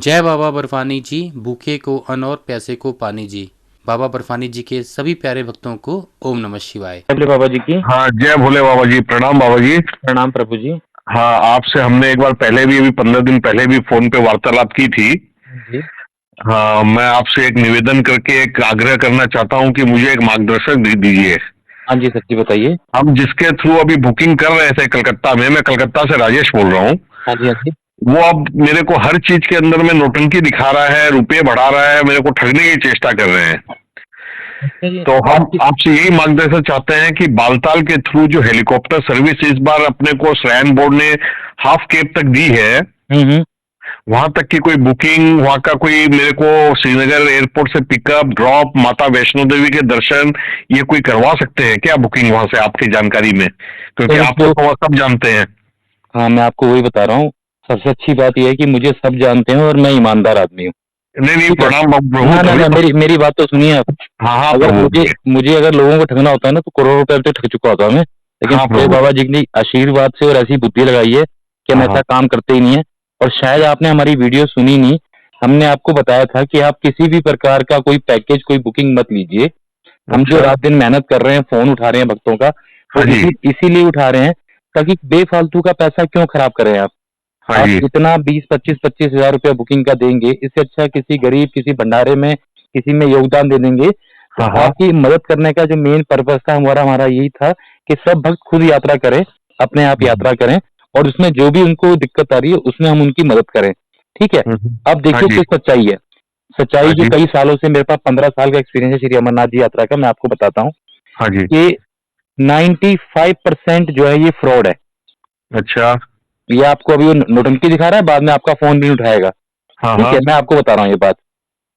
जय बाबा बर्फानी जी, भूखे को अन्न और प्यासे को पानी जी। बाबा बर्फानी जी के सभी प्यारे भक्तों को ओम नमः शिवाय। भोले बाबा जी की हाँ, जय भोले बाबा जी। प्रणाम बाबा जी। प्रणाम प्रभु जी। हाँ, आपसे हमने एक बार पहले भी, अभी 15 दिन पहले भी फोन पे वार्तालाप की थी। जी हाँ, मैं आपसे एक निवेदन करके एक आग्रह करना चाहता हूँ कि मुझे एक मार्गदर्शक दे दीजिए। हाँ जी सर जी बताइए। हम जिसके थ्रू अभी बुकिंग कर रहे थे कलकत्ता में, मैं कलकत्ता से राजेश बोल रहा हूँ। हाँ जी हाँ जी। वो अब मेरे को हर चीज के अंदर में नौटंकी दिखा रहा है, रुपये बढ़ा रहा है, मेरे को ठगने की चेष्टा कर रहे हैं। अच्छा जी। तो हम आपसे यही मार्गदर्शन चाहते हैं कि बालताल के थ्रू जो हेलीकॉप्टर सर्विस इस बार अपने को श्राइन बोर्ड ने हाफ केप तक दी है, हम्म। वहां तक की कोई बुकिंग, वहां का कोई मेरे को श्रीनगर एयरपोर्ट से पिकअप ड्रॉप, माता वैष्णो देवी के दर्शन, ये कोई करवा सकते हैं क्या बुकिंग वहां से आपकी जानकारी में? क्योंकि सर आप तो तो वहाँ सब जानते हैं। हाँ, मैं आपको वही बता रहा हूँ। सबसे अच्छी बात यह है कि मुझे सब जानते हैं और मैं ईमानदार आदमी हूँ। नहीं नहीं, ठीक है। प्रणाम प्रभु। ना ना तभी ना, तो। मेरी बात तो सुनिए आप। हाँ हाँ अगर प्रभु। मुझे मुझे अगर लोगों को ठगना होता है ना तो करोड़ों रुपए तो ठग चुका होता हूँ मैं। लेकिन हाँ भोले प्रभु। बाबा जी ने आशीर्वाद से और ऐसी बुद्धि लगाई है कि हम हाँ ऐसा हाँ। काम करते ही नहीं है। और शायद आपने हमारी वीडियो सुनी नहीं। हमने आपको बताया था कि आप किसी भी प्रकार का कोई पैकेज, कोई बुकिंग मत लीजिए। हम जो अच्छा। रात दिन मेहनत कर रहे हैं, फोन उठा रहे हैं भक्तों का, वो हाँ जी। इसीलिए उठा रहे हैं ताकि बेफालतू का पैसा क्यों खराब करें आप। हाँ आप जी। इतना 20-25 हजार रुपया बुकिंग का देंगे, इससे अच्छा किसी गरीब, किसी भंडारे में, किसी में योगदान दे देंगे। तो हाँ हाँ। आपकी मदद करने का जो मेन पर्पस था हमारा हमारा यही था कि सब भक्त खुद यात्रा करें, अपने आप यात्रा करें, और उसमें जो भी उनको दिक्कत आ रही है उसमें हम उनकी मदद करें। ठीक है। अब हाँ देखिए जी। किस सच्चाई है। सच्चाई हाँ जो जी। कई सालों से, मेरे पास 15 साल का एक्सपीरियंस है श्री अमरनाथ जी यात्रा का, मैं आपको बताता हूँ हाँ जी। कि 95% जो है ये फ्रॉड है। अच्छा। ये आपको अभी वो नोटंकी दिखा रहा है, बाद में आपका फोन भी नहीं उठाएगा। हाँ ठीक हाँ। है, मैं आपको बता रहा हूँ ये बात।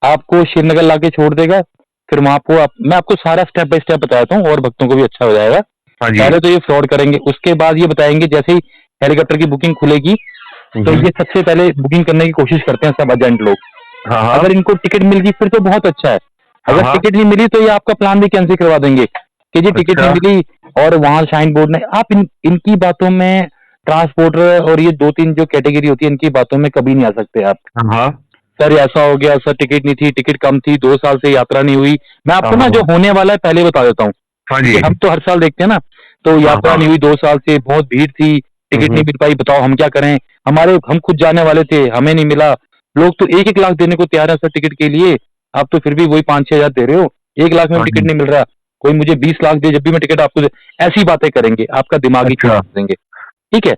आपको श्रीनगर लाके छोड़ देगा, फिर वहां आपको मैं आपको सारा स्टेप बाय स्टेप बताता हूँ और भक्तों को भी अच्छा हो जाएगा। हाँ जी। पहले तो ये फ्रॉड करेंगे, उसके बाद ये बताएंगे जैसे ही हेलीकॉप्टर की बुकिंग खुलेगी तो हम्म। ये सबसे पहले बुकिंग करने की कोशिश करते हैं सब एजेंट लोग। हाँ हाँ। अगर इनको टिकट मिल गई फिर तो बहुत अच्छा है। हाँ अगर हाँ। टिकट नहीं मिली तो ये आपका प्लान भी कैंसिल करवा देंगे कि जी टिकट नहीं अच्छा। मिली और वहां साइन बोर्ड ने, आप इनकी बातों में, ट्रांसपोर्टर और ये दो तीन जो कैटेगरी होती है इनकी बातों में कभी नहीं आ सकते आप। हाँ हाँ। सर ऐसा हो गया, सर टिकट नहीं थी, टिकट कम थी, 2 साल से यात्रा नहीं हुई। मैं हाँ आपको ना जो हाँ। होने वाला है पहले बता देता हूँ, हाँ क्योंकि जी। हम तो हर साल देखते हैं ना। तो हाँ यात्रा हाँ। नहीं हुई 2 साल से, बहुत भीड़ थी, टिकट नहीं हम्म। मिल पाई, बताओ हम क्या करें। हम खुद जाने वाले थे, हमें नहीं मिला। लोग तो 1-1 लाख देने को तैयार है सर टिकट के लिए। आप तो फिर भी वही 5-6 हजार दे रहे हो, 1 लाख में हाँ भी टिकट जी। नहीं मिल रहा। कोई मुझे 20 लाख दे जब भी मैं टिकट आपको ऐसी बातें करेंगे, आपका दिमाग ही अच्छा। खराब कर देंगे। ठीक है।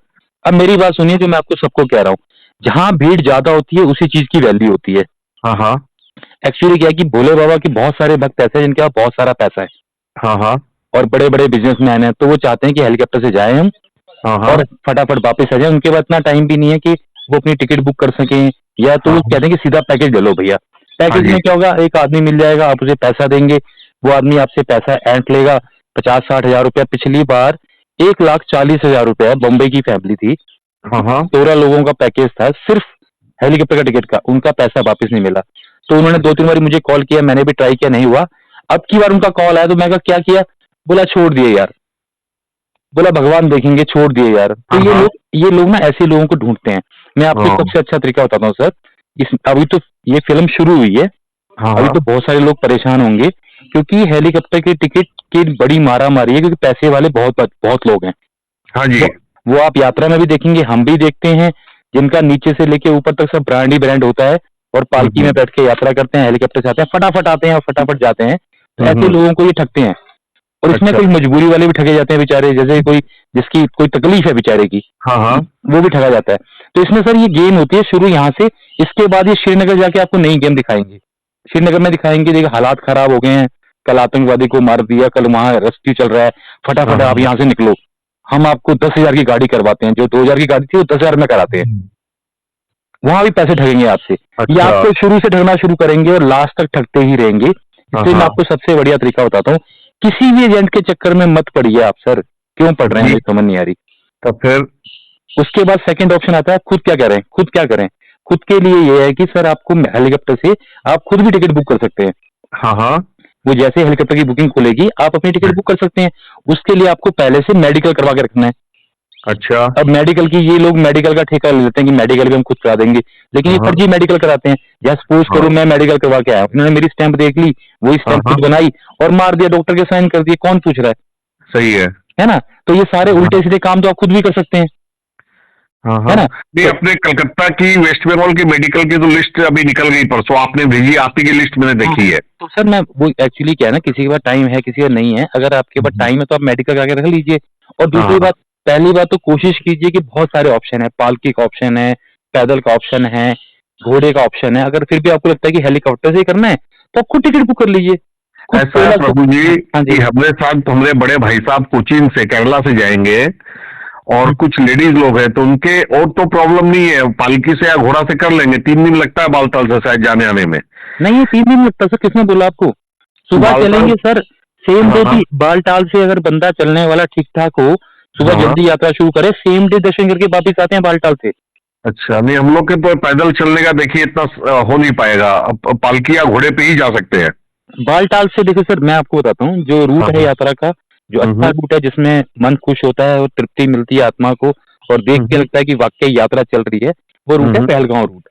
अब मेरी बात सुनिए, जो मैं आपको सबको कह रहा हूँ, जहां भीड़ ज्यादा होती है उसी चीज की वैल्यू होती है। हाँ हाँ। एक्चुअली क्या है कि भोले बाबा के बहुत सारे भक्त ऐसे हैं जिनके पास बहुत सारा पैसा है हाँ हाँ। और बड़े बड़े बिजनेसमैन हैं, तो वो चाहते हैं कि हेलीकॉप्टर से जाएं हम हाँ और हाँ। फटाफट वापस आ जाए। उनके पास इतना टाइम भी नहीं है कि वो अपनी टिकट बुक कर सकें, या तो हाँ वो कहते हैं कि सीधा पैकेज ले लो भैया। हाँ पैकेज जी। में क्या होगा, एक आदमी मिल जाएगा, आप उसे पैसा देंगे, वो आदमी आपसे पैसा ऐंठ लेगा, 50-60 हजार रुपया। पिछली बार 1,40,000 रुपया बम्बई की फैमिली थी, हाँ हाँ। 13 लोगों का पैकेज था, सिर्फ हेलीकॉप्टर का टिकट का, उनका पैसा वापस नहीं मिला। तो उन्होंने 2-3 बार मुझे कॉल किया, मैंने भी ट्राई किया, नहीं हुआ। अब की बार उनका कॉल आया तो मैं कहा क्या किया, बोला छोड़ दिए यार, बोला भगवान देखेंगे, छोड़ दिए यार। तो हाँ हाँ। ये लोग ना ऐसे लोगों को ढूंढते हैं। मैं आपको हाँ सबसे अच्छा तरीका बताता हूँ सर। अभी तो ये फिल्म शुरू हुई है, हाँ। अभी हाँ तो बहुत सारे लोग परेशान होंगे क्योंकि हेलीकॉप्टर की टिकट की बड़ी मारा मारी है, क्योंकि पैसे वाले बहुत बहुत लोग हैं। हाँ जी। वो आप यात्रा में भी देखेंगे, हम भी देखते हैं, जिनका नीचे से लेके ऊपर तक सब ब्रांड ही ब्रांड होता है और पालकी में हम्म। बैठ के यात्रा करते हैं, हेलीकॉप्टर से आते हैं, फटाफट आते हैं और फटाफट जाते हैं। तो ऐसे हम्म। लोगों को ये ठगते हैं। और इसमें अच्छा। कोई मजबूरी वाले भी ठगे जाते हैं बेचारे, जैसे कोई जिसकी कोई तकलीफ है बेचारे की, हाँ हाँ। वो भी ठगा जाता है। तो इसमें सर ये गेम होती है शुरू यहाँ से, इसके बाद ये श्रीनगर जाके आपको नई गेम दिखाएंगे। श्रीनगर में दिखाएंगे, देखिए हालात खराब हो गए हैं, कल आतंकवादी को मार दिया, कल वहां रेस्क्यू चल रहा है, हाँ फटाफट आप हाँ। यहाँ से निकलो। हम आपको 10 हजार की गाड़ी करवाते हैं, जो 2 हजार की गाड़ी थी वो 10 हजार में कराते हैं। वहां भी पैसे ठगेंगे आपसे। ये अच्छा। आपको शुरू से ठगना शुरू करेंगे और लास्ट तक ठगते ही रहेंगे। हाँ इसलिए मैं हाँ। आपको सबसे बढ़िया तरीका बताता हूँ, किसी भी एजेंट के चक्कर में मत पड़िए आप सर। क्यों पड़ रहे हैं जी। मुझे समझ नहीं आ रही। तो फिर? उसके बाद सेकंड ऑप्शन आता है, खुद क्या करें, खुद क्या करें। खुद के लिए ये है कि सर आपको हेलीकॉप्टर से आप खुद भी टिकट बुक कर सकते हैं। हाँ हाँ। वो जैसे हेलीकॉप्टर की बुकिंग खुलेगी आप अपनी टिकट बुक कर सकते हैं। उसके लिए आपको पहले से मेडिकल करवा के रखना है। अच्छा। अब मेडिकल की ये लोग मेडिकल का ठेका ले लेते हैं कि मेडिकल भी हम खुद करा देंगे, लेकिन ये हाँ फर्जी मेडिकल कराते हैं। या सपोज हाँ करो मैं मेडिकल करवा के आया, उन्होंने मेरी स्टैंप देख ली, वही हाँ स्टैंप हाँ, खुद बनाई और मार दिया, डॉक्टर के साइन कर दिए, कौन पूछ रहा सही है ना? तो ये सारे हाँ उल्टे सीधे काम तो आप खुद भी कर सकते हैं, हाँ है हाँ। ना? नहीं, तो अपने कलकत्ता की, वेस्ट बंगाल की मेडिकल की तो लिस्ट अभी निकल गई, परसों आपने भेजी, आप ही की लिस्ट मैंने हाँ, देखी है। तो सर मैं वो एक्चुअली क्या है ना, किसी के पास टाइम है, किसी का नहीं है। अगर आपके पास टाइम है तो आप मेडिकल करा के रख लीजिए। और हाँ दूसरी हाँ बात, पहली बात तो कोशिश कीजिए कि बहुत सारे ऑप्शन है, पालकी का ऑप्शन है, पैदल का ऑप्शन है, घोड़े का ऑप्शन है। अगर फिर भी आपको लगता है कि हेलीकॉप्टर से ही करना है तो आप खुद टिकट बुक कर लीजिए, खुद ऐसा है 16 प्रभु जी हाँ कि जी। हमारे साथ हमारे बड़े भाई साहब कोचीन से, केरला से जाएंगे, और कुछ लेडीज लोग हैं, तो उनके और तो प्रॉब्लम नहीं है, पालकी से या घोड़ा से कर लेंगे। 3 दिन लगता है बालताल से शायद जाने आने में। नहीं, ये 3 दिन लगता सर, किसने बोला आपको? सुबह बालताल। चलेंगे सर, सेम हाँ डे हाँ भी बालटाल से अगर बंदा चलने वाला ठीक ठाक हो, सुबह हाँ। जल्दी यात्रा शुरू करे, सेम डे दर्शन करके वापिस आते हैं बालटाल से। अच्छा, नहीं हम लोग के तो पैदल चलने का देखिए इतना हो नहीं पाएगा, अब पालकी या घोड़े पे ही जा सकते हैं। बालटाल से देखो सर, मैं आपको बताता हूँ जो हाँ रूट है हाँ। यात्रा का, जो अच्छा हम्म रूट है, जिसमें मन खुश होता है और तृप्ति मिलती है आत्मा को, और देख के हम्म लगता है कि वाकई यात्रा चल रही है, वो रूट है हम्म। पहलगांव रूट।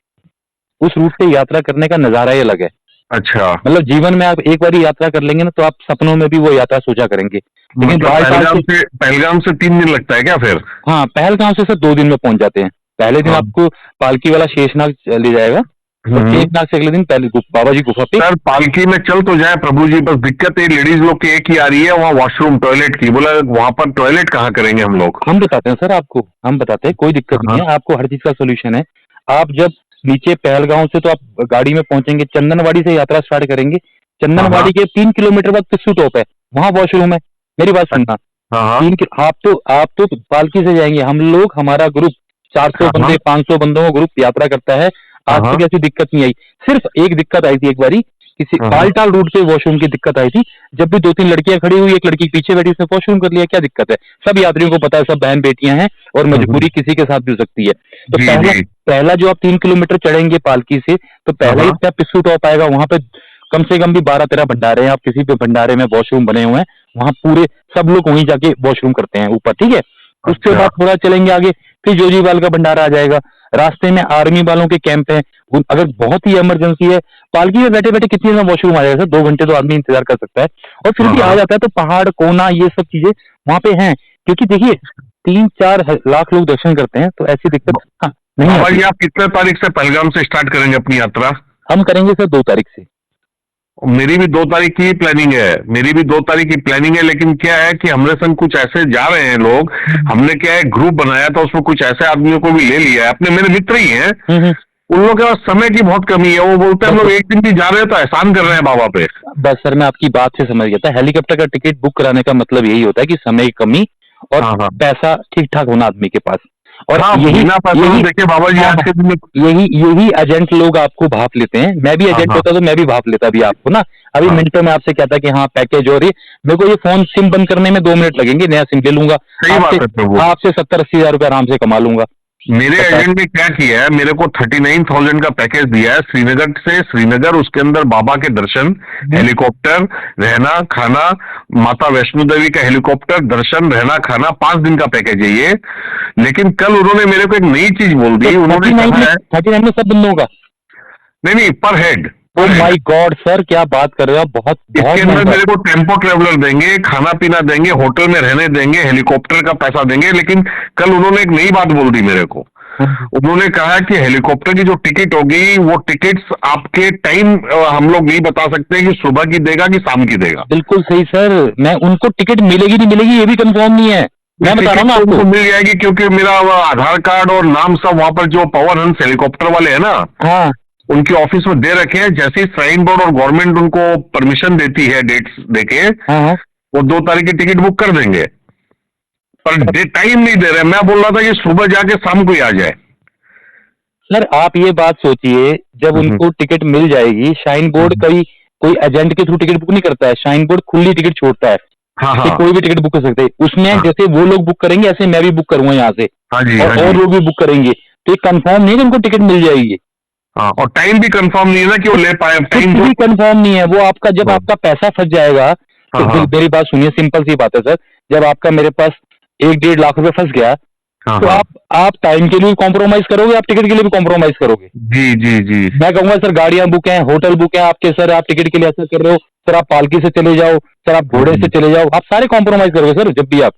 उस रूट से यात्रा करने का नजारा ही अलग है। अच्छा, मतलब जीवन में आप एक बार यात्रा कर लेंगे ना, तो आप सपनों में भी वो यात्रा सोचा करेंगे। लेकिन मतलब बालटाल से, पहलगाम से 3 दिन लगता है क्या फिर? हाँ, पहलगांव से सर 2 दिन में पहुंच जाते हैं। पहले दिन हाँ। आपको पालकी वाला शेषनाग ले जाएगा, और हम्म। शेषनाग से अगले दिन पहले बाबा जी गुफा पे। सर पालकी में चल तो जाए प्रभु जी, बस दिक्कत है लेडीज लोग की एक ही आ रही है, वहाँ वॉशरूम टॉयलेट की। बोला वहां पर टॉयलेट कहाँ करेंगे हम लोग? हम बताते हैं सर आपको, हम बताते हैं, कोई दिक्कत नहीं हाँ है, आपको हर चीज का सोल्यूशन है। आप जब नीचे पहलगांव से, तो आप गाड़ी में पहुंचेंगे, चंदनवाड़ी से यात्रा स्टार्ट करेंगे। हाँ हाँ चंदनवाड़ी के 3 किलोमीटर बाद पिस्सू टॉप है, वहां वॉशरूम है। मेरी बात सुनना, हाँ हाँ आप तो पालकी से जाएंगे, हम लोग, हमारा ग्रुप 400 हाँ हाँ बंदे, 500 बंदों का ग्रुप यात्रा करता है। आज हाँ तक ऐसी दिक्कत नहीं आई। सिर्फ एक दिक्कत आई थी एक बारी, किसी हाँ हाँ बालटाल रूट पे वॉशरूम की दिक्कत आई थी। जब भी 2-3 लड़कियां खड़ी हुई, एक लड़की पीछे बैठी, उसने वॉशरूम कर लिया, क्या दिक्कत है? सब यात्रियों को पता है, सब बहन बेटियां हैं, और मजबूरी किसी के साथ भी हो सकती है। तो जी पहला जी। पहला जो आप 3 किलोमीटर चढ़ेंगे पालकी से, तो हाँ पहला ही हाँ। आपका पिस्सू टॉप आएगा। वहां पे कम से कम भी 12-13 भंडारे हैं। आप किसी भी भंडारे में वॉशरूम बने हुए हैं, वहां पूरे सब लोग वहीं जाके वॉशरूम करते हैं ऊपर, ठीक है? उसके अच्छा। बाद थोड़ा चलेंगे आगे, फिर जोजीवाल का भंडारा आ जाएगा। रास्ते में आर्मी वालों के कैंप है। अगर बहुत ही इमरजेंसी है, पालकी में बैठे बैठे कितनी देर में वॉशरूम आ जाएगा सर? 2 घंटे तो आदमी इंतजार कर सकता है, और फिर हाँ भी आ हाँ। जाता है। तो पहाड़, कोना, ये सब चीजें वहां पे हैं, क्योंकि देखिए 3-4 लाख लोग दर्शन करते हैं, तो ऐसी दिक्कत नहीं बाबा आती। जी, आप कितने तारीख से पहलगाम से स्टार्ट करेंगे अपनी यात्रा? हम करेंगे सर 2 तारीख से। मेरी भी 2 तारीख की प्लानिंग है, मेरी भी 2 तारीख की प्लानिंग है, लेकिन क्या है कि हमरे संग कुछ ऐसे जा रहे हैं लोग। हमने क्या है, ग्रुप बनाया था, उसमें कुछ ऐसे आदमियों को भी ले लिया है, अपने मेरे मित्र ही हैं। हम्म। उन लोगों के पास समय की बहुत कमी है, वो बोलते हैं हम लोग एक दिन भी जा रहे हैं तो एहसान कर रहे हैं बाबा पे। बस सर, मैं आपकी बात से समझ गया था। हेलीकॉप्टर का टिकट बुक कराने का मतलब यही होता है कि समय की कमी और हाँ हाँ पैसा ठीक ठाक होना आदमी के पास। और हाँ। यही बिना पैसे यही देखिए बाबा जी, हाँ, आज हाँ, के दिन में। यही एजेंट लोग आपको भाप लेते हैं। मैं भी हाँ एजेंट हाँ होता तो मैं भी भाप लेता अभी आपको ना। अभी हाँ, मिनटों में आपसे कहता कि हाँ पैकेज, और ये मेरे को ये फोन सिम बंद करने में 2 मिनट लगेंगे, नया सिम ले लूंगा। सही बात आपसे है प्रभु। आपसे 70-80 हजार रुपये आराम से कमा लूंगा। मेरे पता है? एजेंट ने क्या किया है, मेरे को 39,000 का पैकेज दिया है, श्रीनगर से श्रीनगर, उसके अंदर बाबा के दर्शन, हेलीकॉप्टर, रहना खाना, माता वैष्णो देवी का हेलीकॉप्टर दर्शन, रहना खाना, 5 दिन का पैकेज है ये। लेकिन कल उन्होंने मेरे को एक नई चीज बोल दी, उन्होंने कहा है 39 में सब बंदों का। नहीं नहीं, पर head. Oh my God sir, क्या बात कर रहे हो आप? बहुत बहुत इसके अंदर महंगा। मेरे को टेम्पो ट्रेवलर देंगे, खाना पीना देंगे, होटल में रहने देंगे, हेलीकॉप्टर का पैसा देंगे। लेकिन कल उन्होंने एक नई बात बोल दी मेरे को। उन्होंने कहा कि हेलीकॉप्टर की जो टिकट होगी, वो टिकट्स आपके टाइम हम लोग नहीं बता सकते कि सुबह की देगा कि शाम की देगा। बिल्कुल सही सर, मैं उनको टिकट मिलेगी नहीं मिलेगी ये भी कंफर्म नहीं है, मैं बता रहा हूँ ना टिकट तो आपको। मिल जाएगी, क्योंकि मेरा वो आधार कार्ड और नाम सब वहां पर जो पावर हंस हेलीकॉप्टर वाले हैं ना, हाँ उनके ऑफिस में दे रखे हैं। जैसे ही श्राइन बोर्ड और गवर्नमेंट उनको परमिशन देती है डेट्स देके, हाँ हाँ। वो 2 तारीख की टिकट बुक कर देंगे। पर टाइम नहीं दे रहे। मैं बोल रहा था कि सुबह जाके शाम को ही आ जाए। सर आप ये बात सोचिए, जब उनको टिकट मिल जाएगी, शाइन बोर्ड कोई एजेंट के थ्रू टिकट बुक नहीं करता है, शाइन बोर्ड खुली टिकट छोड़ता है हाँ कि हाँ कोई भी टिकट बुक कर सकते हैं उसमें। हाँ जैसे वो लोग बुक करेंगे, ऐसे मैं भी बुक करूंगा यहाँ से, हाँ जी हाँ और जी लोग भी बुक करेंगे। तो ये कंफर्म नहीं है कि उनको टिकट मिल जाएगी। हाँ। और टाइम भी कंफर्म नहीं है ना कि वो ले पाए कुछ टाइम भी कंफर्म नहीं है। वो आपका, जब हाँ आपका पैसा फंस जाएगा, तो हाँ हाँ मेरी बात सुनिए, सिंपल सी बात है सर। जब आपका मेरे पास 1-1.5 लाख रुपए फंस गया, हाँ तो हाँ। आप टाइम के लिए कॉम्प्रोमाइज करोगे, आप टिकट के लिए भी कॉम्प्रोमाइज करोगे। जी जी जी। मैं कहूंगा सर गाड़ियां बुक हैं, होटल बुक है आपके, सर आप टिकट के लिए ऐसा कर रहे हो, सर आप पालकी से चले जाओ, सर आप घोड़े से चले जाओ, आप सारे कॉम्प्रोमाइज करोगे सर जब भी आप।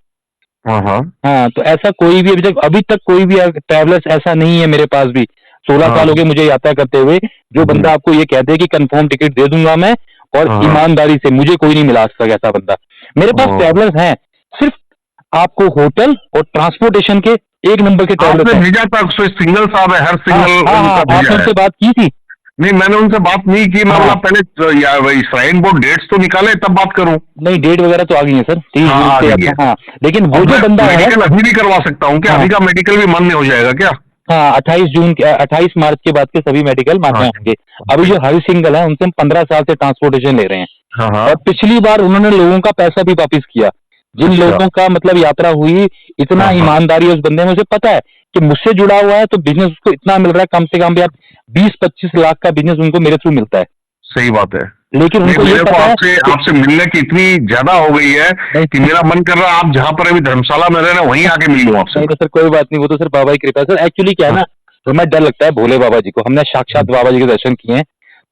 हाँ हाँ हाँ, तो ऐसा कोई भी अभी तक कोई भी ट्रैवलर्स ऐसा नहीं है मेरे पास भी, 16 हाँ साल हो गए मुझे यात्रा करते हुए, जो बंदा आपको ये कहते हैं कि कंफर्म टिकट दे दूंगा मैं, और हाँ। ईमानदारी से मुझे कोई नहीं मिला आज तक ऐसा बंदा। मेरे पास ओ, ट्रैवलर्स हैं, सिर्फ आपको होटल और ट्रांसपोर्टेशन के एक नंबर के ट्रैवलर्स आपने हैं। भेजा था, सिंगल साहब है, हर हाँ सिंगल हाँ हाँ, उनका भेजा आपने है। उनसे बात की थी। नहीं, मैंने उनसे बात नहीं की, मैं बोला हाँ, पहले या वही श्राइन बोर्ड डेट्स तो निकाले तब बात करूं। नहीं डेट वगैरह तो आ गई है सर, 30 जून हाँ, आ से गई है। यात्रा। हाँ, लेकिन और वो जो मैं बंदा है, मेडिकल अभी भी करवा सकता हूँ क्या? हाँ अभी का मेडिकल भी मान्य हो जाएगा क्या? हाँ, 28 मार्च के बाद के सभी मेडिकल मान्य हाँ होंगे। अभी जो हरि सिंगल है उनसे हम 15 साल से ट्रांसपोर्टेशन ले रहे हैं, हाँ हाँ। और पिछली बार उन्होंने लोगों का पैसा भी वापिस किया, जिन अच्छा। लोगों का मतलब यात्रा हुई। इतना हाँ हाँ। ईमानदारी उस बंदे में, उसे पता है कि मुझसे जुड़ा हुआ है तो बिजनेस उसको इतना मिल रहा है, कम से कम भी आप 20-25 लाख का बिजनेस उनको मेरे थ्रू मिलता है। सही बात है। लेकिन नहीं, उनको ये मेरे को पता है आपसे कि आपसे मिलने की इतनी ज्यादा हो गई है कि मेरा मन कर रहा है आप जहाँ पर अभी धर्मशाला में रह रहे हैं वहीं आके मिल लूं आपसे। नहीं तो सर कोई बात नहीं, वो तो सर बाबा की कृपा है सर। एक्चुअली क्या है हाँ ना, हमें डर लगता है भोले बाबा जी को, हमने साक्षात बाबा जी के दर्शन किए हैं,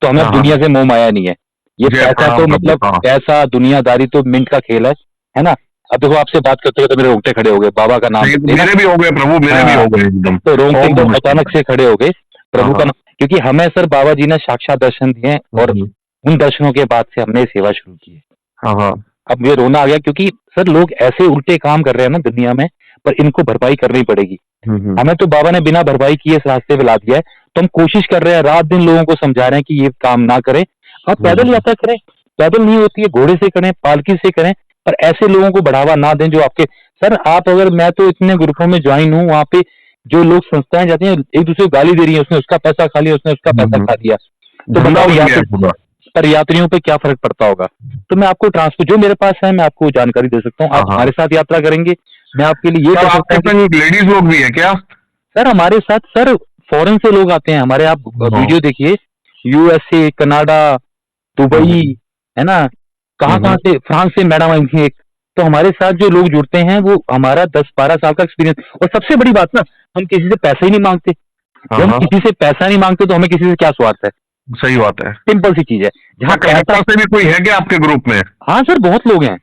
तो हमें हाँ हाँ। दुनिया से मोह माया नहीं है। ये जय पैसा प्रणाम तो प्रभु। मतलब हाँ पैसा दुनियादारी तो मिनट का खेल है ना। अब देखो आपसे बात करते हुए तो मेरे रोंगटे खड़े हो गए, बाबा का नाम सही, लेते हैं ना। मेरे भी हो गए प्रभु, मेरे भी हाँ, हो गए एकदम। तो रोंगटे ओम एकदम नमः अचानक शिवाय। से खड़े हो गए हाँ प्रभु का हाँ। नाम, क्योंकि हमें सर बाबा जी ने साक्षात दर्शन दिए हैं, और उन दर्शनों के बाद से हमने सेवा शुरू की है। हाँ हाँ। अब मुझे रोना आ गया, क्योंकि सर लोग ऐसे उल्टे काम कर रहे हैं ना दुनिया में, पर इनको भरपाई करनी पड़ेगी। हमें तो बाबा ने बिना भरपाई किए इस रास्ते पे ला दिया है, तो हम कोशिश कर रहे हैं, रात दिन लोगों को समझा रहे हैं कि ये काम ना करें, आप पैदल यात्रा करें। पैदल नहीं होती है, घोड़े से करें, पालकी से करें, पर ऐसे लोगों को बढ़ावा ना दें जो आपके। सर आप अगर, मैं तो इतने ग्रुपों में ज्वाइन हूँ, वहाँ पे जो लोग संस्थाएं जाती हैं एक दूसरे को गाली दे रही है, उसने उसका पैसा खा लिया, उसने उसका पैसा खा लिया, तो धंधा बताओ बन गया है यात्री, पूरा। पर यात्रियों पे क्या फर्क पड़ता होगा। तो मैं आपको ट्रांसपोर्ट जो मेरे पास है मैं आपको जानकारी दे सकता हूँ, हाँ आप हाँ। हमारे साथ यात्रा करेंगे, मैं आपके लिए ये सर कर सकता आपके हूँ कि संग लेडीज लोग भी है क्या? सर हमारे साथ सर फॉरेन से लोग आते हैं हमारे, आप हाँ। वीडियो देखिए, यूएसए, कनाडा, दुबई, है ना, कहाँ कहाँ से, फ्रांस से मैडम आई थी एक। तो हमारे साथ जो लोग जुड़ते हैं वो हमारा 10-12 साल का एक्सपीरियंस, और सबसे बड़ी बात ना, हम किसी से पैसा ही नहीं मांगते। हाँ जब हम हाँ। किसी से पैसा नहीं मांगते तो हमें किसी से क्या स्वार्थ है। सही बात है। सिंपल सी चीज है, जहाँ क्या कलकत्ता पैसा। से भी कोई है क्या आपके ग्रुप में? हाँ सर बहुत लोग हैं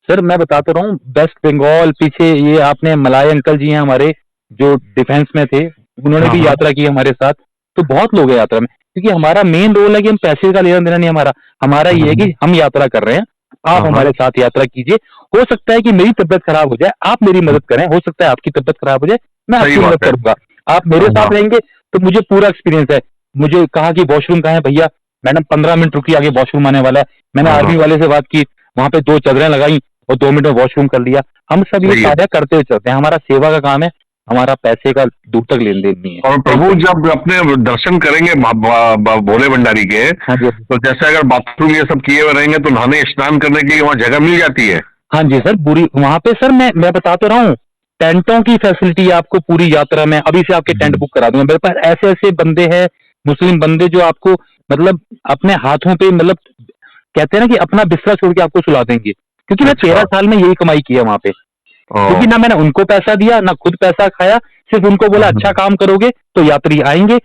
सर, मैं बताता रहा हूँ, वेस्ट बंगाल, पीछे ये आपने मलाय अंकल जी हैं हमारे, जो डिफेंस में थे, उन्होंने हाँ भी हाँ। यात्रा की हमारे साथ। तो बहुत लोग हैं यात्रा में, क्योंकि हमारा मेन रोल है कि हम पैसे का लेना देना नहीं हमारा, हमारा ये है कि हम यात्रा कर रहे हैं, आप हाँ हाँ। हमारे साथ यात्रा कीजिए। हो सकता है कि मेरी तबियत खराब हो जाए, आप मेरी मदद करें, हो सकता है आपकी तबियत खराब हो जाए, मैं सही आपकी मदद बात है। करूंगा। आप मेरे हाँ साथ हाँ। रहेंगे तो मुझे पूरा एक्सपीरियंस है। मुझे कहा कि वॉशरूम कहाँ है भैया, मैडम 15 मिनट रुकी, आगे वॉशरूम आने वाला है। मैंने हाँ हाँ। आर्मी वाले से बात की, वहां पे 2 चादरें लगाई और 2 मिनट में वॉशरूम कर लिया। हम सब ये सही है। कार्य करते हुए चलते हैं, हमारा सेवा का काम है, हमारा पैसे का दूर तक लेन देन नहीं है। और प्रभु जब अपने दर्शन करेंगे भोले भंडारी के, हाँ जी, तो जैसे अगर बाथरूम ये सब किए हुए रहेंगे तो नहाने स्नान करने के लिए वहाँ जगह मिल जाती है? हाँ जी सर, पूरी वहां पे सर, मैं बता तो रहा हूँ, टेंटों की फैसिलिटी है आपको पूरी यात्रा में। अभी से आपके टेंट बुक करा दूंगा, मेरे पास ऐसे ऐसे बंदे हैं, मुस्लिम बंदे, जो आपको मतलब अपने हाथों पे, मतलब कहते हैं ना कि अपना बिस्तरा छोड़ के आपको सुला देंगे, क्योंकि मैं अच्छा। 13 साल में यही कमाई की है वहां पे। क्योंकि ना मैंने उनको पैसा दिया, ना खुद पैसा खाया, सिर्फ उनको बोला अच्छा काम करोगे तो यात्री आएंगे,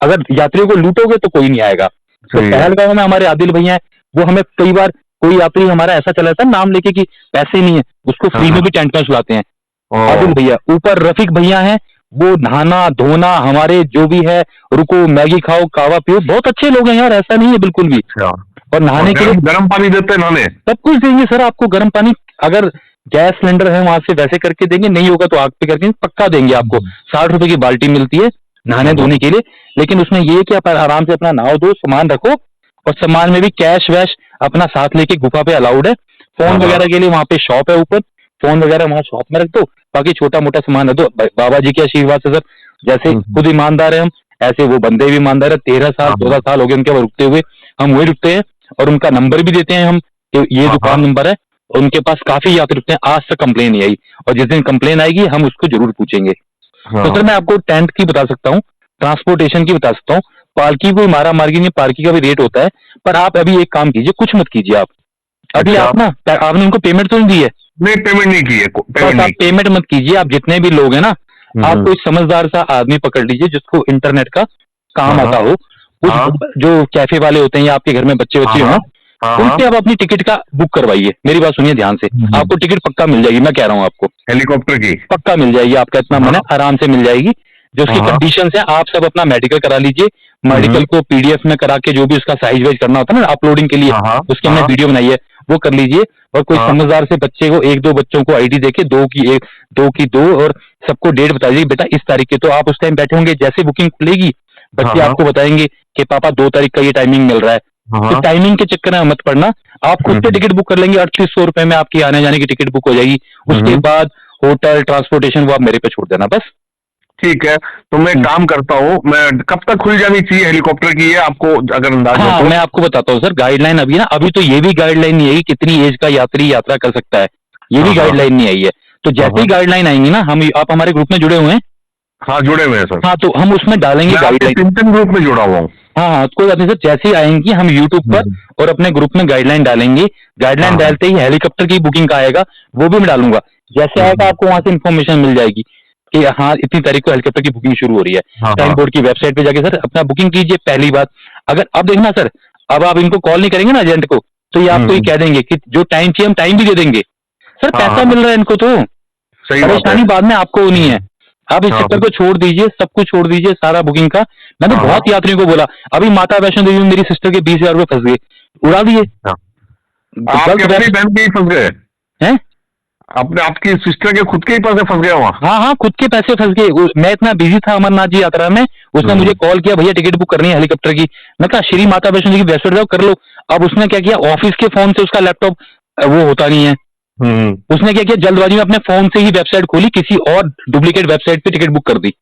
अगर यात्रियों को लूटोगे तो कोई नहीं आएगा। तो सही है। पहलगांव में हमारे आदिल भैया हैं, वो हमें कई बार, कोई यात्री हमारा ऐसा चला जाता है नाम लेके कि पैसे नहीं है, उसको फ्री हाँ में हाँ। भी टेंट में सुलाते हैं। ओ, आदिल भैया, ऊपर रफीक भैया हैं, वो नहाना धोना हमारे जो भी है, रुको मैगी खाओ कावा पियो, बहुत अच्छे लोग हैं यार, ऐसा नहीं है बिल्कुल भी। अच्छा। और नहाने के लिए गर्म पानी देते हैं नहाने? सब कुछ देंगे सर आपको, गर्म पानी, अगर गैस सिलेंडर है वहां से वैसे करके देंगे, नहीं होगा तो आग पे करके पक्का देंगे आपको। 60 रुपए की बाल्टी मिलती है नहाने धोने के लिए, लेकिन उसमें ये है कि आप आराम से अपना नहाओ धो, सामान रखो, और सामान में भी कैश वैश अपना साथ लेके गुफा पे अलाउड है। फोन वगैरह के लिए वहां पे शॉप है ऊपर, फोन वगैरह वहां शॉप में रख दो, बाकी छोटा मोटा सामान रख दो। बाबा जी के आशीर्वाद से सर, जैसे खुद ईमानदार है हम, ऐसे वो बंदे भी ईमानदार है। 13 साल 14 साल हो गए उनके वहां रुकते हुए, हम वही रुकते हैं, और उनका नंबर भी देते हैं हम कि ये दुकान नंबर है, और उनके पास काफी यात्री रुकते हैं, आज तक कंप्लेन नहीं आई, और जिस दिन कंप्लेन आएगी हम उसको जरूर पूछेंगे। तो सर मैं आपको टेंट की बता सकता हूँ, ट्रांसपोर्टेशन की बता सकता हूँ, पालकी कोई मारा मार्गी नहीं, पालकी का भी रेट होता है, पर आप अभी एक काम कीजिए, कुछ मत कीजिए आप, अभी अच्छा। आप ना आपने उनको पेमेंट तो नहीं दी है? नहीं, पेमेंट नहीं की है, पेमेंट बस आप नहीं की। पेमेंट मत कीजिए। आप जितने भी लोग हैं ना, आप हम्म। कोई समझदार सा आदमी पकड़ लीजिए जिसको इंटरनेट का काम हाँ आता हो। उस हाँ जो कैफे वाले होते हैं या आपके घर में बच्चे हाँ बच्चे हो हाँ ना, हाँ हाँ। उनसे आप अपनी टिकट का बुक करवाइए। मेरी बात सुनिए ध्यान से, आपको टिकट पक्का मिल जाएगी, मैं कह रहा हूँ आपको हेलीकॉप्टर की। पक्का मिल जाएगी। आपका इतना मन हाँ है, आराम से मिल जाएगी। जो उसकी हाँ। कंडीशन है, आप सब अपना मेडिकल करा लीजिए। मेडिकल हम्म। को पीडीएफ में करा के जो भी उसका साइज वाइज करना होता है ना अपलोडिंग के लिए, हाँ हाँ उसकी हमने हाँ वीडियो बनाई है, वो कर लीजिए। और कोई हाँ समझदार से बच्चे को, एक दो बच्चों को आईडी देके, दो की दो, और सबको डेट बता दीजिए बेटा इस तारीख के। तो आप उस टाइम बैठे होंगे, जैसे बुकिंग खुलेगी हाँ बच्चे हाँ आपको बताएंगे कि पापा 2 तारीख का ये टाइमिंग मिल रहा है। तो हाँ। टाइमिंग के चक्कर में मत पड़ना। आप खुद से टिकट बुक कर लेंगे, 3800 रुपए में आपकी आने जाने की टिकट बुक हो जाएगी। उसके बाद होटल ट्रांसपोर्टेशन वो आप मेरे पे छोड़ देना बस। ठीक है, तो मैं काम करता हूँ। मैं कब तक खुल जानी चाहिए हेलीकॉप्टर की, ये आपको अगर अंदाज हो हाँ, तो? मैं आपको बताता हूँ सर, गाइडलाइन अभी ना, अभी तो ये भी गाइडलाइन नहीं आई कितनी एज का यात्री यात्रा कर सकता है, ये भी हाँ हाँ गाइडलाइन नहीं आई है। तो जैसे ही गाइडलाइन आएंगी ना, हम आप हमारे ग्रुप में जुड़े हुए हैं? हाँ, जुड़े हुए हैं सर। हाँ, तो हम उसमें डालेंगे मैं आपके गाइडलाइन। चिंतन ग्रुप में जुड़ा हुआ हूँ। हाँ हाँ, कोई बात नहीं सर, जैसे ही आएंगी हम यूट्यूब पर और अपने ग्रुप में गाइडलाइन डालेंगे। गाइडलाइन हाँ डालते ही हेलीकॉप्टर की बुकिंग का आएगा, वो भी मैं डालूंगा। जैसे आएगा आपको वहां से इन्फॉर्मेशन मिल जाएगी कि हाँ इतनी तारीख को हेलीकॉप्टर की बुकिंग शुरू हो रही है। हाँ टाइम हाँ बोर्ड की वेबसाइट पे जाके सर अपना बुकिंग कीजिए, पहली बात। अगर अब देखना सर, अब आप इनको कॉल नहीं करेंगे ना एजेंट को, तो ये आपको ये कह देंगे कि जो टाइम चाहिए हम टाइम भी दे देंगे। सर हाँ पैसा हाँ, मिल रहा है इनको, तो सही बात है। परेशानी बाद में आपको होनी है। आप इस हाँ चक्कर को छोड़ दीजिए, सब कुछ छोड़ दीजिए, सारा बुकिंग का। मैंने हाँ बहुत यात्रियों को बोला, अभी माता वैष्णो देवी में मेरी सिस्टर के 20,000 रुपए फंस गए, उड़ा दिए। हाँ। आपके गलत अपनी बहन के ही फंस गए? हैं? अपने आपकी सिस्टर के खुद के ही पैसे फंस गए वहाँ? हाँ हाँ, खुद के पैसे फंस गए। मैं इतना बिजी था अमरनाथ जी यात्रा में, उसने मुझे कॉल किया, भैया टिकट बुक करनी है हेलीकॉप्टर की। मैं कहा श्री माता वैष्णो जी की वेबसाइट जाओ कर लो। अब उसने क्या किया, ऑफिस के फोन से उसका लैपटॉप वो होता नहीं है। उसने क्या किया, जल्दबाजी में अपने फोन से ही वेबसाइट खोली, किसी और डुप्लीकेट वेबसाइट पे टिकट बुक कर दी।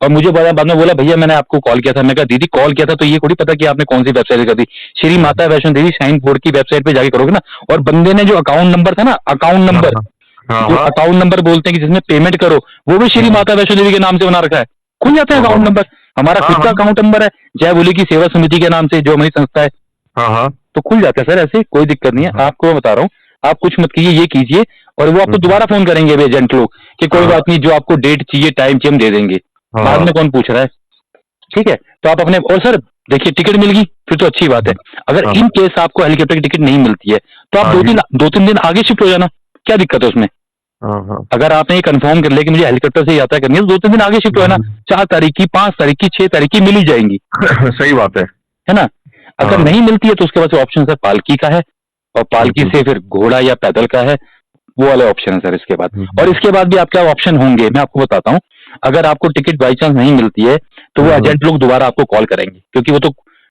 और मुझे बाद में बोला, भैया मैंने आपको कॉल किया था। मैं कहा दीदी कॉल किया था तो ये थोड़ी पता कि आपने कौन सी वेबसाइट से कर दी। श्री माता वैष्णो देवी शाइन बोर्ड की वेबसाइट पे जाके करोगे ना, और बंदे ने जो अकाउंट नंबर था ना, अकाउंट नंबर, जो अकाउंट नंबर बोलते हैं कि जिसमें पेमेंट करो, वो भी श्री माता वैष्णो देवी के नाम से बना रखा है। खुल जाता है अकाउंट नंबर, हमारा खुद का अकाउंट नंबर है, जय बोली की सेवा समिति के नाम से जो हमारी संस्था है, तो खुल जाता है सर। ऐसे कोई दिक्कत नहीं है, आपको मैं बता रहा हूँ। आप कुछ मत कीजिए, ये कीजिए, और वो आपको दोबारा फोन करेंगे अभी एजेंट लोग कि कोई बात नहीं, जो आपको डेट चाहिए टाइम चाहिए हम दे देंगे। बाद में कौन पूछ रहा है? ठीक है, तो आप अपने, और सर देखिए टिकट मिल गई फिर तो अच्छी बात है। अगर इन केस आपको हेलीकॉप्टर की टिकट नहीं मिलती है तो आप दो तीन दिन आगे शिफ्ट हो जाना, क्या दिक्कत है उसमें? अगर आपने ये कंफर्म कर लिया कि मुझे हेलीकॉप्टर से यात्रा करनी है, तो 2-3 दिन आगे शिफ्ट हो जाना। 4 तारीख की, 5 तारीख की, 6 तारीख की मिल ही जाएंगी। सही बात है ना? अगर नहीं मिलती है तो उसके बाद ऑप्शन सर पालकी का है, और पालकी से फिर घोड़ा या पैदल का है, वो वाले ऑप्शन है सर इसके बाद। और इसके बाद भी आपके ऑप्शन होंगे, मैं आपको बताता हूँ। अगर आपको टिकट बाई चांस नहीं मिलती है तो वो एजेंट लोग दोबारा आपको कॉल करेंगे, क्योंकि वो तो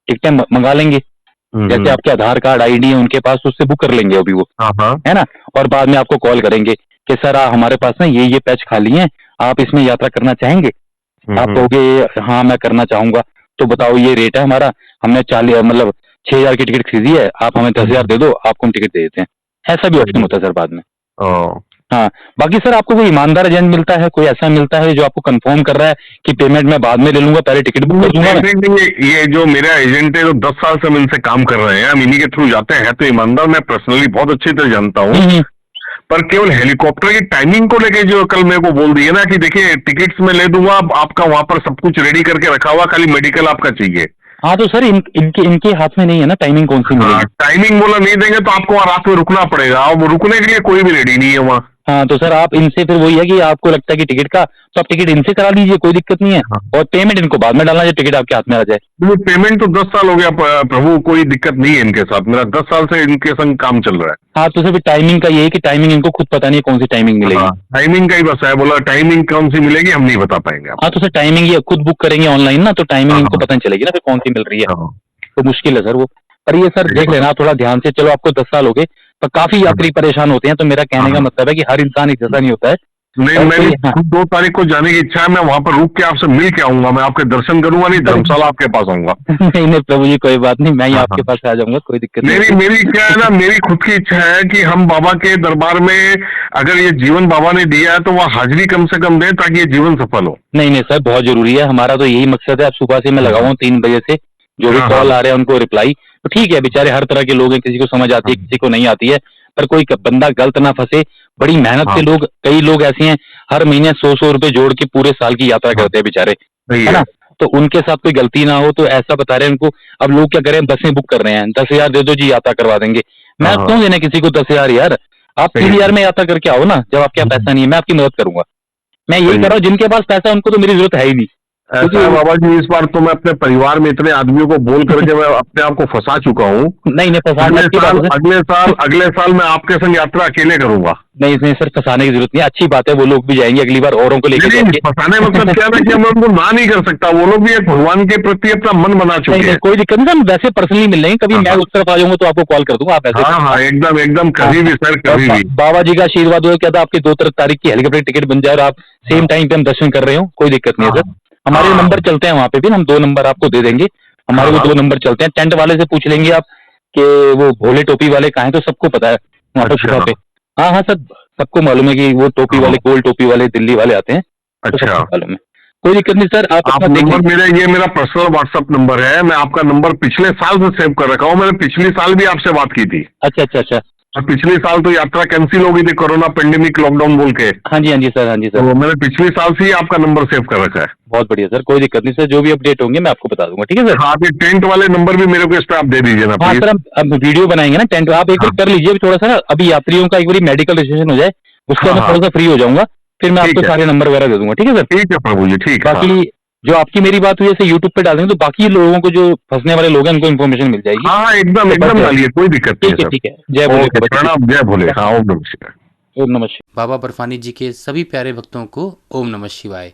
टिकटें मंगा लेंगे। जैसे आपके आधार कार्ड आईडी है उनके पास, उससे बुक कर लेंगे अभी वो, है ना? और बाद में आपको कॉल करेंगे कि सर हमारे पास ना ये पैच खाली हैं, आप इसमें यात्रा करना चाहेंगे? आप कहोगे हाँ मैं करना चाहूंगा, तो बताओ ये रेट है हमारा, हमने 6,000 की टिकट खरीदी है, आप हमें 10,000 दे दो, आपको हम टिकट दे देते हैं। ऐसा भी ऑप्शन होता है सर बाद में। हाँ, बाकी सर आपको कोई ईमानदार एजेंट मिलता है, कोई ऐसा मिलता है जो आपको कंफर्म कर रहा है कि पेमेंट मैं बाद में ले लूंगा, पहले टिकट बुक कर दूंगा मैं? ये जो मेरा एजेंट है, जो 10 साल से हम इनसे काम कर रहे हैं, हम इन्हीं के थ्रू जाते हैं, तो ईमानदार मैं पर्सनली बहुत अच्छी तरह जानता हूँ। पर केवल हेलीकॉप्टर की टाइमिंग को लेके जो कल मेरे को बोल दिए ना कि देखिए टिकट्स मैं ले दूंगा, आपका वहां पर सब कुछ रेडी करके रखा हुआ, खाली मेडिकल आपका चाहिए। हाँ, तो सर इनके हाथ में नहीं है ना टाइमिंग कौन सी मिलेगी। टाइमिंग बोला नहीं देंगे तो आपको वहां रात में रुकना पड़ेगा, और रुकने के लिए कोई भी रेडी नहीं है वहाँ। हाँ, तो सर आप इनसे फिर वही है कि आपको लगता है कि टिकट का, तो आप टिकट इनसे करा लीजिए, कोई दिक्कत नहीं है। और पेमेंट इनको बाद में डालना जब टिकट आपके हाथ में आ जाए। पेमेंट तो 10 साल हो गया प्रभु, कोई दिक्कत नहीं है इनके साथ, मेरा 10 साल से इनके संग काम चल रहा है। हाँ, तो सर टाइमिंग का ये है कि टाइमिंग इनको खुद पता नहीं है कौन सी टाइमिंग मिलेगी। टाइमिंग का ही बस है, बोला टाइमिंग कौन सी मिलेगी हम नहीं बता पाएंगे। हाँ, तो सर टाइमिंग ये खुद बुक करेंगे ऑनलाइन ना, तो टाइमिंग इनको पता नहीं चलेगी ना फिर कौन सी मिल रही है, तो मुश्किल है सर वो। पर ये सर देख लेना थोड़ा ध्यान से। चलो आपको 10 साल हो गए, पर काफी यात्री परेशान होते हैं, तो मेरा कहने का मतलब है कि हर इंसान एक जैसा नहीं होता है। नहीं, मेरी 2 तारीख को जाने की इच्छा है, मैं वहां पर रुक के आपसे मिल के आऊंगा, मैं आपके दर्शन करूंगा, नहीं धर्मशाला आपके पास आऊंगा। नहीं प्रभु जी कोई बात नहीं, मैं ही आपके पास आ जाऊंगा, कोई दिक्कत नहीं। मेरी क्या है ना, मेरी खुद की इच्छा है कि हम बाबा के दरबार में अगर ये जीवन बाबा ने दिया है तो वह हाजिरी कम से कम दें, ताकि ये जीवन सफल हो। नहीं सर, बहुत जरूरी है, हमारा तो यही मकसद है। अब सुबह से मैं लगा हुआ हूँ 3 बजे से, जो भी हाँ, कॉल हाँ। आ रहे हैं उनको रिप्लाई। तो ठीक है, बेचारे हर तरह के लोग हैं, किसी को समझ आती है, हाँ। किसी को नहीं आती है, पर कोई बंदा गलत ना फंसे। बड़ी मेहनत से हाँ। लोग, कई लोग ऐसे हैं हर महीने 100-100 रुपए जोड़ के पूरे साल की यात्रा हाँ। करते हैं बेचारे, सही है है। ना? तो उनके साथ कोई गलती ना हो, तो ऐसा बता रहे हैं उनको। अब लोग क्या करें, बसें बुक कर रहे हैं, 10,000 दे दो जी, यात्रा करवा देंगे। मैं हाँ, क्यों हाँ। देना किसी को 10,000 यार? आप सही 3,000 है। में यात्रा करके आओ ना, जब आपके पास पैसा नहीं है, मैं आपकी मदद करूंगा। मैं यही सही कर है। रहा हूँ, जिनके पास पैसा है उनको तो मेरी जरूरत है ही नहीं, ऐसा है क्योंकि बाबा जी, इस बार तो मैं अपने परिवार में इतने आदमियों को बोल करके मैं अपने आप को फंसा चुका हूँ। नहीं नहीं, फंसाने अच्छी बात है सर। अगले साल मैं आपके संग यात्रा अकेले करूंगा। नहीं नहीं सर, फंसाने की जरूरत नहीं है, अच्छी बात है, वो लोग भी जाएंगे अगली बार औरों को लेके नहीं, जाएंगे। फंसाने मतलब क्या है कि मैं उनको ना नहीं कर सकता, वो लोग भी एक भगवान के प्रति अपना मन बना नहीं चुके नहीं, हैं। कोई दिक्कत नहीं सर, हम वैसे पर्सनली मिल लेंगे कभी। हाँ, मैं हाँ। उस तरफ आ जाऊंगा तो आपको कॉल कर दूंगा, आप ऐसे। हाँ, हाँ, एकदम एकदम, कभी भी सर, और कभी भी। बाबा जी का आशीर्वाद हो, क्या था आपकी 2 तारीख की हेलीकॉप्टर टिकट बन जाए और आप सेम हाँ। टाइम पे हम दर्शन कर रहे हो, कोई दिक्कत नहीं है हाँ, सर। हमारे हाँ। नंबर चलते हैं वहाँ पे भी, हम 2 नंबर आपको दे देंगे। हाँ, हमारे वो हाँ। 2 नंबर चलते हैं। टेंट वाले से पूछ लेंगे आप कि वो भोले टोपी वाले कहाँ हैं, तो सबको पता है वहाँ पे अच्छा। गुफा पे। हाँ हाँ सर, सबको मालूम है कि वो टोपी हाँ। वाले, गोल टोपी वाले दिल्ली वाले आते हैं, तो अच्छा। सबको मालूम है। कोई दिक्कत नहीं सर, आप आप अपना देख नंबर लीजिए। ये मेरा पर्सनल व्हाट्सएप नंबर है, मैं आपका नंबर पिछले साल से सेव कर रखा हूँ, मैंने पिछले साल भी आपसे बात की थी। अच्छा अच्छा अच्छा। और पिछले साल तो यात्रा कैंसिल हो गई थी, कोरोना पेंडेमिक लॉकडाउन बोल के। हाँ जी हाँ जी सर, हाँ जी तो सर। मैंने पिछले साल से ही आपका नंबर सेव कर रखा है। बहुत बढ़िया सर, कोई दिक्कत नहीं सर, जो भी अपडेट होंगे मैं आपको बता दूंगा, ठीक है सर। हाँ, ये टेंट वाले नंबर भी मेरे को इस पे आप दे दीजिए ना हाँ प्लीज। सर, हम अब वीडियो बनाएंगे ना टेंट, आप एक बार हाँ। कर लीजिए अभी थोड़ा सा ना, अभी यात्रियों का एक बार मेडिकल रजिस्ट्रेशन हो जाए, उसके हाँ, बाद मैं हाँ। थोड़ा सा फ्री हो जाऊंगा, फिर मैं ठीक आपको है। सारे नंबर वगैरह दे दूंगा, ठीक है सर। ठीक है प्रभु जी, ठीक है। हाँ। बाकी जो आपकी मेरी बात हुई है यूट्यूब पे डालेंगे, तो बाकी लोगों को, जो फंसने वाले लोग हैं, उनको इन्फॉर्मेशन मिल जाएगी। हाँ, हाँ, एकदम तो एकदम बस डालिए, कोई दिक्कत नहीं ठीक है है ठीक है, सर। जय भोले ओके, बाबा जी। प्रणाम, जय भोले। हाँ, ओम नमः शिवाय। ओम नमः शिवाय। बाबा बर्फानी जी के सभी प्यारे भक्तों को ओम नमः शिवाय।